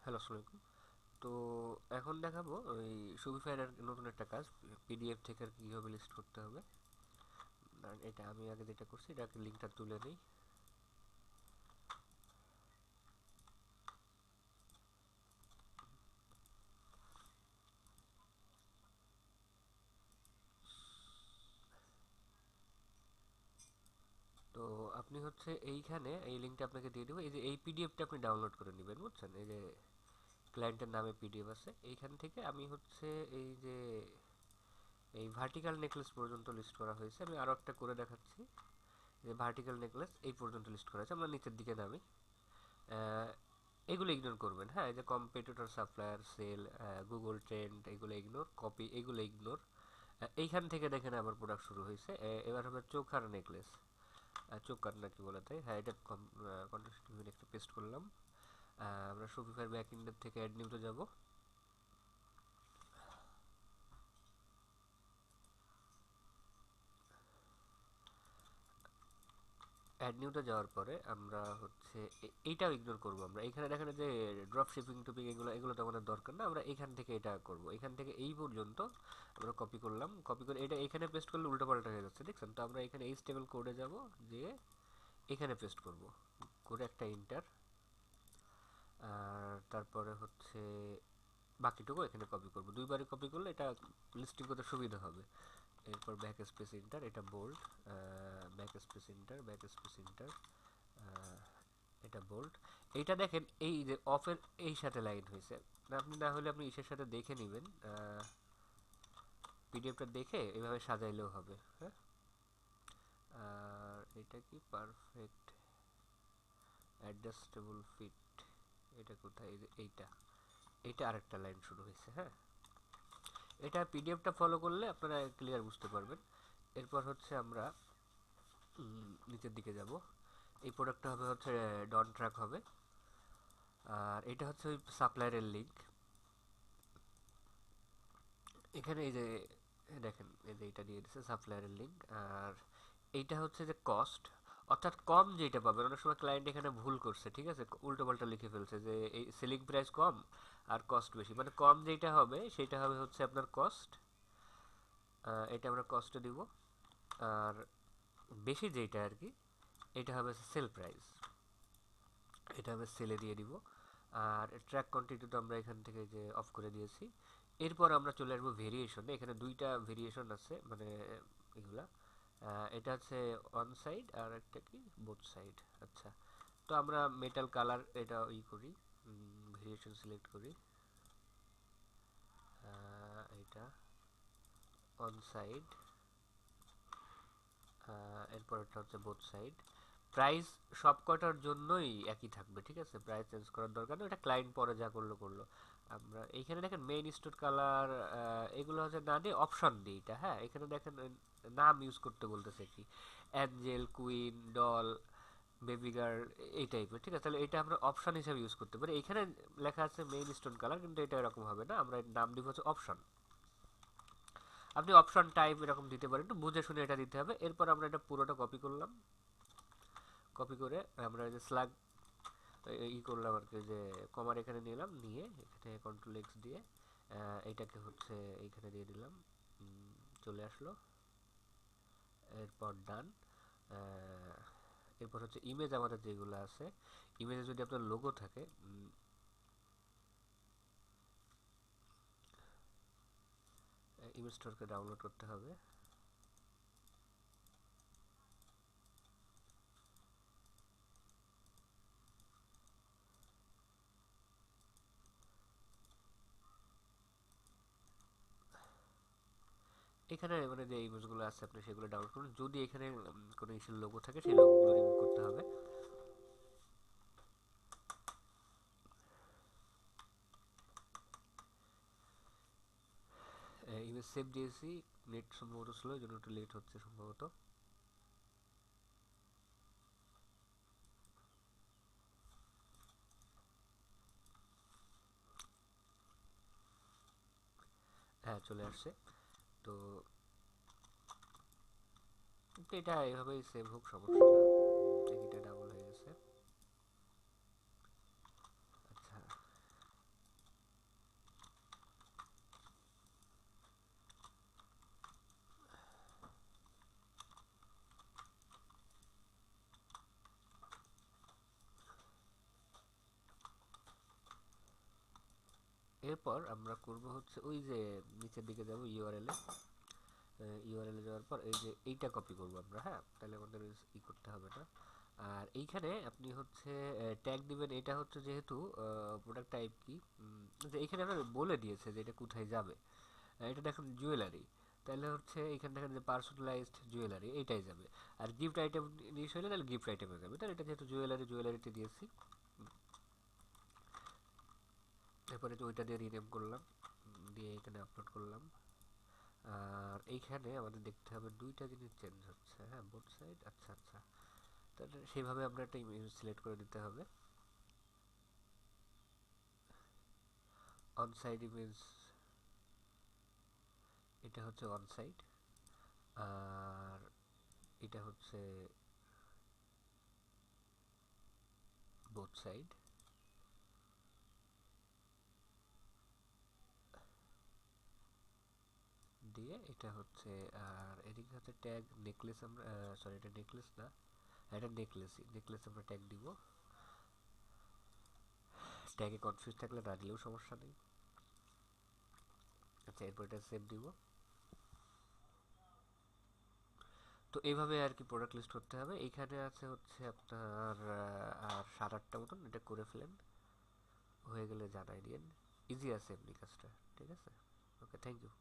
Hello, আসসালামু আলাইকুম। তো এখন দেখাবো ওই শপিফাইয়ের নতুন একটা কাজ, পিডিএফ থেকে আর কি কীভাবে লিস্ট করতে হবে। আর এটা আমি আগে যেটা করছি এটাকে লিঙ্কটা তুলে নিই। তো আপনি হচ্ছে এইখানে এই লিঙ্কটা আপনাকে দিয়ে দেবো। এই যে এই পিডিএফটা আপনি ডাউনলোড করে নেবেন, বুঝছেন? এই যে ক্লায়েন্টের নামে পিডিএফ আছে, এইখান থেকে আমি হচ্ছে এই যে এই ভার্টিক্যাল নেকলেস পর্যন্ত লিস্ট করা হয়েছে। আমি আরও একটা করে দেখাচ্ছি। যে ভার্টিক্যাল নেকলেস এই পর্যন্ত লিস্ট করা আছে, আমরা নিচের দিকে নামি। এগুলো ইগনোর করবেন, হ্যাঁ? এই যে competitor, supplier, sale, Google trend, এগুলো ইগনোর, কপি এগুলো ইগনোর। এইখান থেকে দেখেন আবার প্রোডাক্ট শুরু হয়েছে। এবার হবে চোখার নেকলেস, চোকার নাকি বলে, তাই হ্যাঁ, এটা কন্টেক্সট একটা পেস্ট করলাম। আমরা শপিফাই ব্যাক এন্ডের থেকে অ্যাড নিউতে যাব। অ্যাড নিউতে যাওয়ার পরে আমরা হচ্ছে এইটাও ইগনোর করবো। আমরা এখানে দেখেন যে ড্রপ শিপিং টুপিং, এগুলো তো আমাদের দরকার না। আমরা এখান থেকে এটা করব, এখান থেকে এই পর্যন্ত আমরা কপি করলাম। কপি করে এটা এখানে পেস্ট করলে উল্টোপাল্টা হয়ে যাচ্ছে, দেখছেন? তো আমরা এখানে এই স্টেবল কোডে যাব, যে এখানে পেস্ট করব, করে একটা ইন্টার। আর তারপরে হচ্ছে বাকিটুকু এখানে কপি করব। দুইবারে কপি করলে এটা লিস্টিং করতে সুবিধা হবে। এরপর ব্যাক স্পেস ইন্টার, এটা bold, back space enter, back space enter, এটা বোল্ড। এইটা দেখেন এই যে অফের এই সাথে লাইন হয়েছে। না, আপনি না হলে আপনি ইসের সাথে দেখে নেবেন, পিডিএফটা দেখে এভাবে সাজাইলেও হবে, হ্যাঁ? আর এটা কি পারফেক্ট অ্যাডজাস্টেবল ফিট, এটা কোথায়? এই যে এইটা, এইটা আরেকটা লাইন শুরু হয়েছে, হ্যাঁ? এটা পিডিএফটা ফলো করলে আপনারা ক্লিয়ার বুঝতে পারবেন। এরপর হচ্ছে আমরা নিচের দিকে যাব। এই প্রোডাক্টটা হবে হচ্ছে ডন ট্র্যাক হবে। আর এটা হচ্ছে ওই সাপ্লায়ারের লিঙ্ক। এখানে এই যে দেখেন, এই যে এটা দিয়ে দিচ্ছে সাপ্লায়ারের লিঙ্ক। আর এইটা হচ্ছে যে কস্ট, অর্থাৎ কম যেটা পাবেন। অনেক সময় ক্লায়েন্ট এখানে ভুল করছে, ঠিক আছে? উল্টো পাল্টা লিখে ফেলছে যে এই সেলিং প্রাইস কম আর কস্ট বেশি। মানে কম যেটা হবে সেটা হবে হচ্ছে আপনার কস্ট, এটা আমরা কস্টে দিব। আর বেশি যেটা আর কি, এটা হবে সেল প্রাইস, এটা হবে সেলে দিয়ে দিব। আর ট্র্যাক কোয়ান্টিটি তো আমরা এখান থেকে যে অফ করে দিয়েছি। এরপর আমরা চলে আসবো ভেরিয়েশনে। এখানে দুইটা ভেরিয়েশন আছে, মানে এগুলা, এটা হচ্ছে অন সাইড আর একটা কি বোথ সাইড। আচ্ছা, তো আমরা মেটাল কালার এটা করি, ভেরিয়েশন সিলেক্ট করি। এটা অন সাইড, এরপরটা হচ্ছে বোথ সাইড। প্রাইস সব কটার জন্যই একই থাকবে, ঠিক আছে? প্রাইস চেঞ্জ করার দরকার নেই, ওটা ক্লায়েন্ট পরে যা করলো করলো। আমরা এইখানে দেখেন মেইন স্টোর কালার, এগুলো হচ্ছে না দিয়ে অপশন দিই এটা, হ্যাঁ? এখানে দেখেন নাম ইউজ করতে বলতেছে কি, Angel, queen, doll, baby girl, এই টাইপের, ঠিক আছে? তাহলে এটা আমরা অপশন হিসাবে ইউজ করতে পারি। এখানে লেখা আছে মেইন স্টোন কালার, কিন্তু এটা এরকম হবে না, আমরা এর নাম দিব হচ্ছে অপশন। আপনি অপশন টাইপ এরকম দিতে পারেন, একটু বুঝে শুনে এটা দিতে হবে। এরপর আমরা এটা পুরোটা কপি করলাম। কপি করে আমরা যে স্ল্যাগ করলাম আর কি, যে কমার এখানে নিলাম, নিয়ে এখানে কন্ট্রোল এক্স দিয়ে এইটাকে হচ্ছে এইখানে দিয়ে দিলাম। চলে আসলো। এরপর ডান। এরপর হচ্ছে ইমেজ, আমাদের যেগুলো আছে ইমেজে যদি আপনার লোগো থাকে, ইমেজ স্টোরকে ডাউনলোড করতে হবে। এখানে মানে যে ইমেজগুলো আছে আপনি সেগুলো ডাউনলোড করুন। যদি এখানে কোনো ইস্যুর লোগো থাকে সেই লোগোগুলো রিমুভ করতে হবে। ইমেজ সেভ দিয়েছি, নেট সম্ভবত স্লো, এই জন্য একটু লেট হচ্ছে সম্ভবত। হ্যাঁ, চলে আসছে। তো এটা এভাবেই সেভ হোক, সমস্যা না। এটা ডাবল হয়ে গেছে। আচ্ছা, এরপর আমরা করব হচ্ছে ওই যে নিচের দিকে যাব ইউআরএল এ যাওয়ার পর এই যে এইটা কপি করব আমরা, হ্যাঁ, তাহলে আমাদের করতে হবে না। আর এইখানে আপনি হচ্ছে ট্যাগ দিবেন, এটা হচ্ছে যেহেতু প্রোডাক্ট টাইপ কি, যে এইখানে আমরা বলে দিয়েছে যে এটা কোথায় যাবে। এটা দেখুন জুয়েলারি, তাহলে হচ্ছে এখানে দেখেন যে পার্সোনালাইজড জুয়েলারি এইটাই যাবে। আর গিফট আইটেম জিনিস হলে তাহলে গিফট আইটেমে যাবে, তাহলে এটা যেহেতু জুয়েলারিতে দিয়েছি, এরপরে যে ওইটা দিয়ে রিনেম করলাম, দিয়ে এখানে আপলোড করলাম। আর এইখানে আমাদের দেখতে হবে দুইটা জিনিস চেঞ্জ হচ্ছে, হ্যাঁ, বোথ সাইড, আচ্ছা আচ্ছা, তাহলে সেইভাবে আমরা একটা ইমেজ সিলেক্ট করে দিতে হবে। অন সাইড ইমেজ, এটা হচ্ছে অন সাইড, আর এটা হচ্ছে বোথ সাইড। দিয়ে এটা হচ্ছে, আর এদিকে হচ্ছে ট্যাগ নেকলেস, আমরা সরি এটা নেকলেস না, এটা নেকলেস আমরা ট্যাগ দিব। ট্যাগে কনফিউজ থাকলে না দিলেও সমস্যা নেই। আচ্ছা, এরপর এটা সেভ দিব। তো এইভাবে আর কি প্রোডাক্ট লিস্ট করতে হবে। এইখানে আছে হচ্ছে আপনার আর 7-8টা মতন, এটা করে ফেলেন, হয়ে গেলে জানাই দিন। ইজি আছে এমনি কাজটা, ঠিক আছে। ওকে, থ্যাংক ইউ।